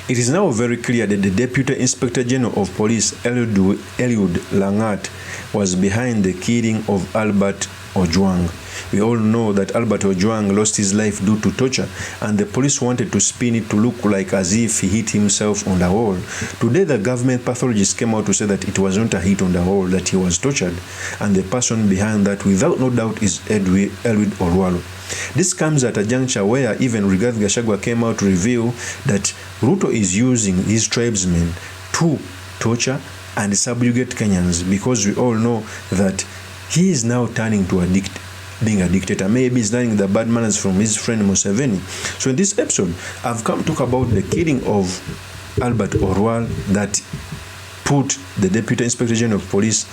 It is now very clear that the Deputy Inspector General of Police, Eliud Langat, was behind the killing of Albert Ojwang. We all know that Albert Ojwang lost his life due to torture, and the police wanted to spin it to look like as if he hit himself on the wall. Today, the government pathologists came out to say that it was not a hit on the wall, that he was tortured, and the person behind that, without no doubt, is Eliud Ojwang. This comes at a juncture where even Rigathi Gachagua came out to reveal that Ruto is using his tribesmen to torture and subjugate Kenyans, because we all know that he is now turning to being a dictator. Maybe he's learning the bad manners from his friend Museveni. So in this episode, I've come to talk about the killing of Albert Ojwang that put the Deputy Inspector General of Police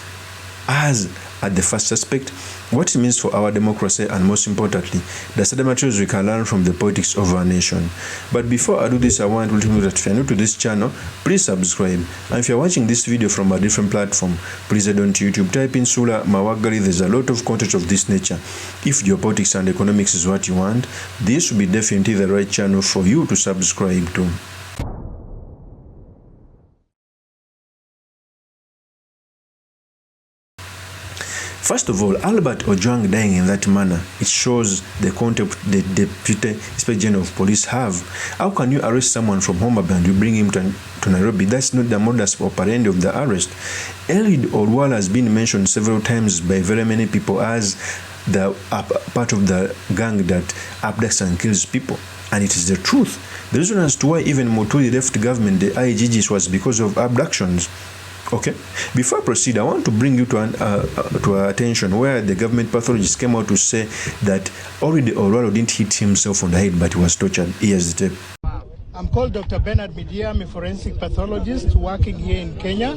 as at the first suspect, what it means for our democracy, and most importantly, the certain materials we can learn from the politics of our nation. But before I do this, I want to let you know that if you're new to this channel, please subscribe. And if you're watching this video from a different platform, please head on to YouTube, type in Sula Mawagali. There's a lot of content of this nature. If geopolitics and economics is what you want, this will be definitely the right channel for you to subscribe to. First of all, Albert Ojwang dying in that manner, it shows the contempt the Deputy Inspector General of Police have. How can you arrest someone from Homa Bay and you bring him to Nairobi? That's not the modus operandi of the arrest. Eliud Ojwang has been mentioned several times by very many people as the part of the gang that abducts and kills people. And it is the truth. The reason as to why even Mutuli left government, the IGGs, was because of abductions. Okay. Before I proceed, I want to bring you to our attention where the government pathologists came out to say that already Ojwang didn't hit himself on the head, but he was tortured. Here's the tape. I'm called Dr. Bernard Midia. I'm a forensic pathologist working here in Kenya.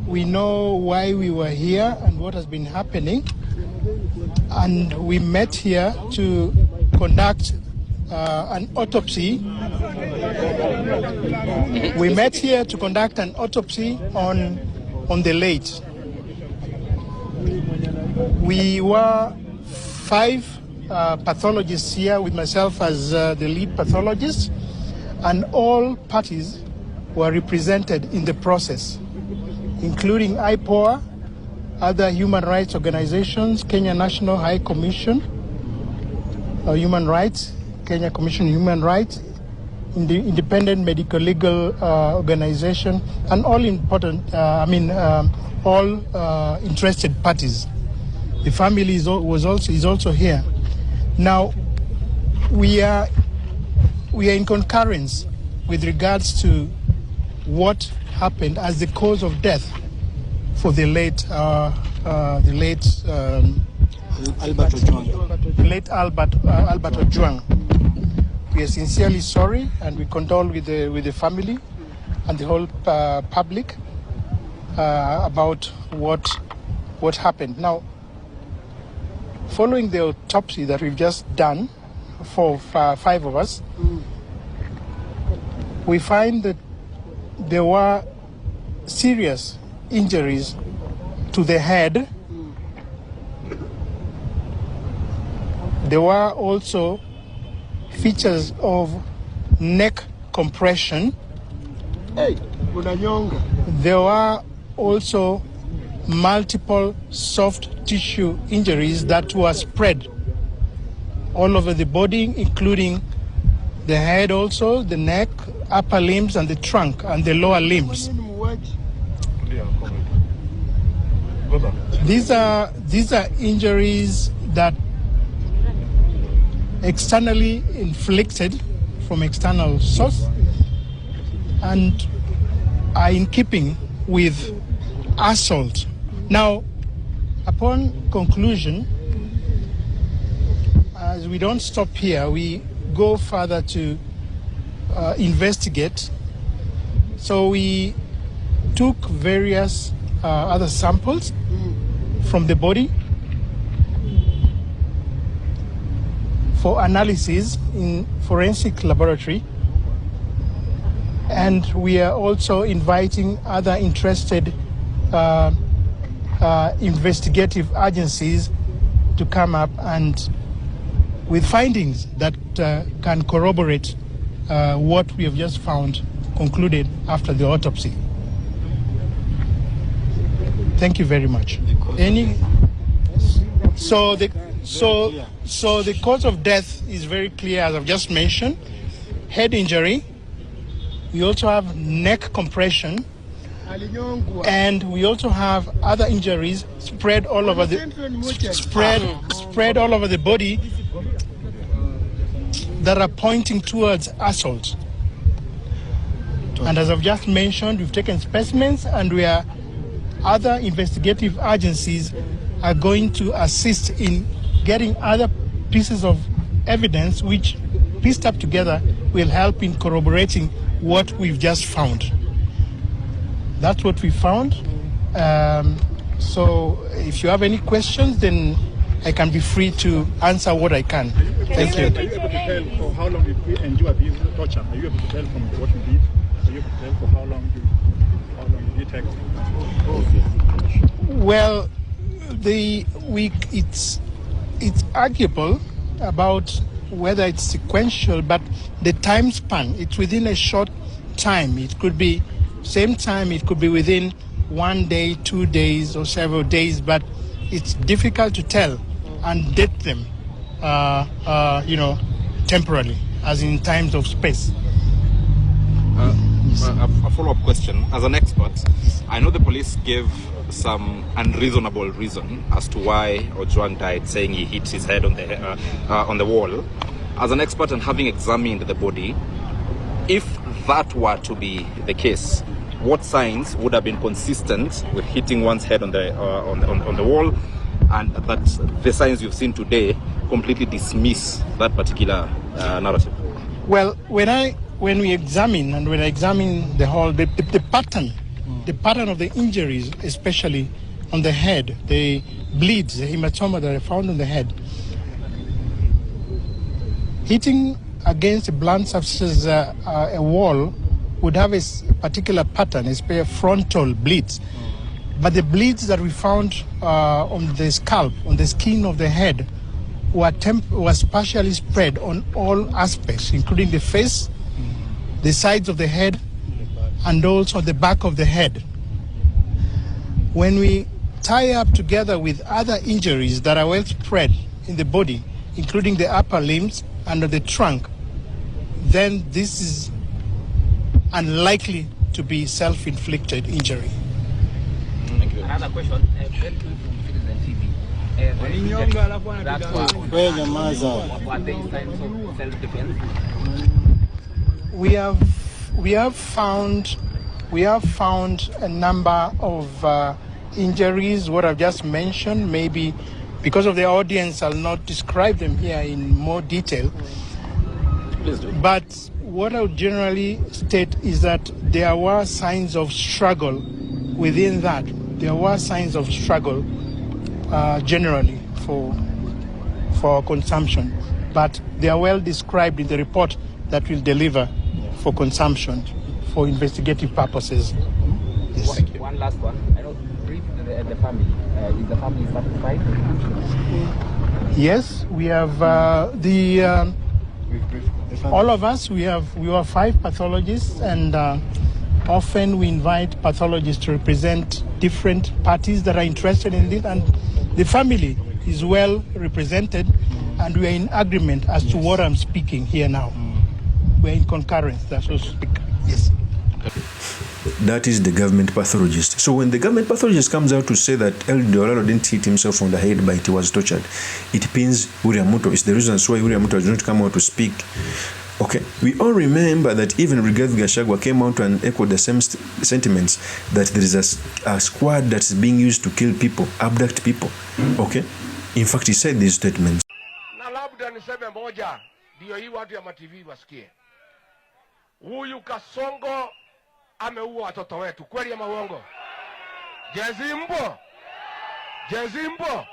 We know why we were here and what has been happening, and we met here to conduct an autopsy. We met here to conduct an autopsy on the late. We were 5 pathologists here, with myself as the lead pathologist, and all parties were represented in the process, including IPOA, other human rights organizations, Kenya National High Commission Human Rights, Kenya Commission on Human Rights, in the Independent Medical Legal Organization, and all important, all interested parties. The family is also here. Now, we are in concurrence with regards to what happened as the cause of death for the late Albert Ojwang. The late Albert Ojwang. We are sincerely sorry, and we condole with the family and the whole public about what happened. Now, following the autopsy that we've just done for 5 of us, we find that there were serious injuries to the head. There were also features of neck compression. There were also multiple soft tissue injuries that were spread all over the body, including the head also, the neck, upper limbs, and the trunk, and the lower limbs. These are injuries that externally inflicted from external source and are in keeping with assault. Now, upon conclusion, as we don't stop here, we go further to investigate. So we took various other samples from the body for analysis in forensic laboratory, and we are also inviting other interested investigative agencies to come up and with findings that can corroborate what we have just found concluded after the autopsy. Thank you very much. So the cause of death is very clear, as I've just mentioned. Head injury. We also have neck compression, and we also have other injuries spread all over the body that are pointing towards assault. And as I've just mentioned, we've taken specimens, and other investigative agencies are going to assist in getting other pieces of evidence which, pieced up together, will help in corroborating what we've just found. That's what we found. So if you have any questions, then I can be free to answer what I can. Thank you. Are you able to tell for how long did we endure this torture? Are you able to tell from what we did? Are you able to tell for how long did you take? Well, it's arguable about whether it's sequential, but the time span, it's within a short time. It could be same time, it could be within 1 day, 2 days, or several days, but it's difficult to tell and date them, temporarily, as in times of space. A follow-up question. As an expert, I know the police gave some unreasonable reason as to why Ojwang died, saying he hit his head on the wall. As an expert and having examined the body, if that were to be the case, what signs would have been consistent with hitting one's head on the wall, and that the signs you've seen today completely dismiss that particular narrative? Well, when I examine the whole, the pattern of the injuries, especially on the head, the bleeds, the hematoma that I found on the head, hitting against a blunt surface, a wall, would have a particular pattern, a frontal bleeds. But the bleeds that we found on the scalp, on the skin of the head, was partially spread on all aspects, including the face, the sides of the head, and also the back of the head. When we tie up together with other injuries that are well spread in the body, including the upper limbs and the trunk, then this is unlikely to be self-inflicted injury. Thank you. Another question. We have found a number of injuries. What I've just mentioned, maybe because of the audience, I'll not describe them here in more detail. Please do. But what I would generally state is that there were signs of struggle within that. There were signs of struggle generally for consumption, but they are well described in the report that we'll deliver for consumption for investigative purposes. Yes. One last one. I know brief the family. Is the family satisfied? Yes, we have all of us. We are 5 pathologists, and often we invite pathologists to represent different parties that are interested in it, and the family is well represented, and we are in agreement as to what I'm speaking here now. We're in concurrence, that's what I speak. Yes. That is the government pathologist. So when the government pathologist comes out to say that Eliud didn't hit himself on the head but he was tortured, it pins William Ruto. It's the reason why William Ruto did not come out to speak. Okay, we all remember that even Brigadier GACHAGUA came out and echoed the same sentiments, that there is a squad that's being used to kill people, abduct people. Okay, in fact he said these statements. Na labda niseme moja ndio hii watu ya TV wasikie. Huyu Kasongo ameua watoto wetu, kweli ama uongo? Jezimbo.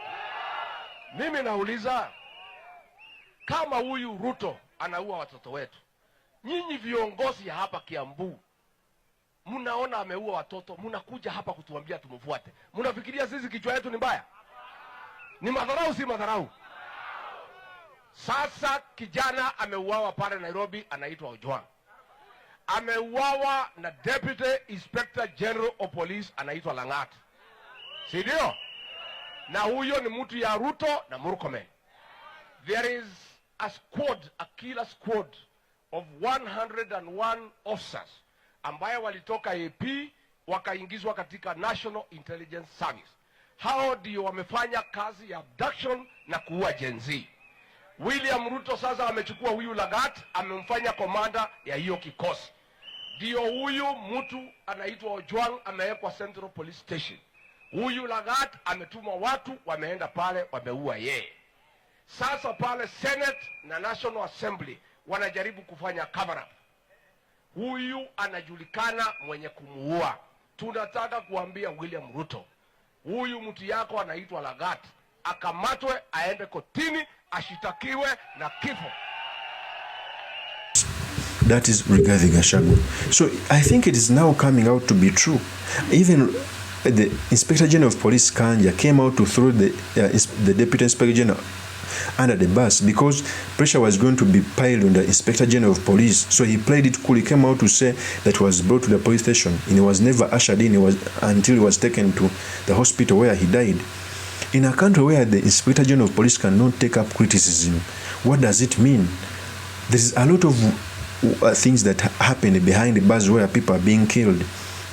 Mimi nauliza, kama huyu Ruto anaua watoto wetu, nyinyi viongozi hapa Kiambu mnaona ameua watoto, mnakuja hapa kutuambia tumfuate. Mnafikiria sisi kichwa yetu ni mbaya? Ni madharau, si madharau? Sasa kijana ameuawa pale Nairobi, anaitwa Ojwang. Ameuawa na Deputy Inspector General of Police anaitwa Langat. Si ndio? Na huyo ni mtu ya Ruto na Murkomen. There is a squad, a killer squad of 101 officers ambaye walitoka AP wakaingizwa katika National Intelligence Service. Hao ndio wamefanya kazi ya abduction na kuua Gen Z. William Ruto sasa amechukua huyu Lagat, amemfanya komanda ya hiyo kikosi. Ndio huyu mtu anaitwa Ojwang amewekwa Central Police Station. Huyu Lagat ametuma watu wameenda pale wameua yeye. Sasa pale Senate na National Assembly wanajaribu kufanya cover up. Huyu anajulikana mwenye kumuua. Tunataka kuambia William Ruto, huyu mtu yako anaitwa Lagat, akamatwe aende kotini ashitakiwe na kifo. That is regarding GACHAGUA. So I think it is now coming out to be true. Even the Inspector General of Police Kanja came out to throw the Deputy Inspector General under the bus because pressure was going to be piled on the Inspector General of Police. So he played it cool. He came out to say that he was brought to the police station and he was never ushered in until he was taken to the hospital where he died. In a country where the Inspector General of Police cannot take up criticism, what does it mean? There is a lot of things that happen behind the bars where people are being killed.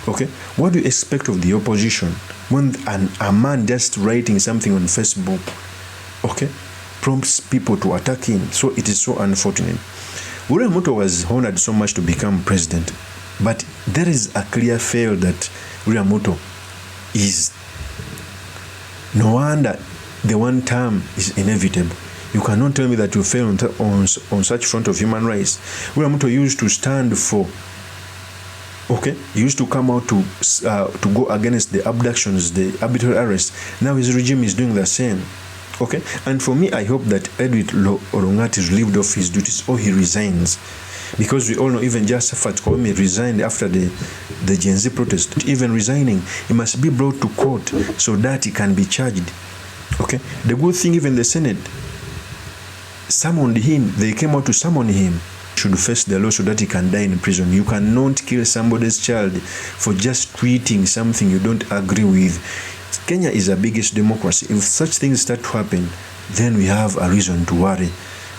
Okay, what do you expect of the opposition when a man just writing something on Facebook, okay, prompts people to attack him? So it is so unfortunate. William Ruto was honored so much to become president, but there is a clear fail that William Ruto is. No wonder the one term is inevitable. You cannot tell me that you fail on such front of human rights. William Ruto used to stand for, okay, he used to come out to go against the abductions, the arbitrary arrests. Now his regime is doing the same. Okay, and for me, I hope that Eliud Langat is relieved of his duties or he resigns. Because we all know even Josephat Koome resigned after the Gen Z protest. Even resigning, he must be brought to court so that he can be charged. Okay, the good thing, even the Senate summoned him, they came out to summon him. Should face the law so that he can die in prison. You cannot kill somebody's child for just tweeting something you don't agree with. Kenya is the biggest democracy. If such things start to happen, then we have a reason to worry.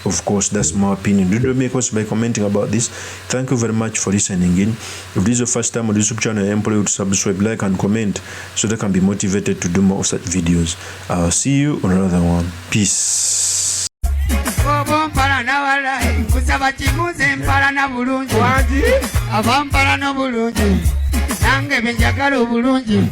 Of course, that's my opinion. Do make us by commenting about this. Thank you very much for listening in. If this is your first time on this YouTube channel, I implore you to subscribe, like, and comment so that I can be motivated to do more of such videos. I'll see you on another one. Peace. Avampara no bulungi nange benjagala obulungi.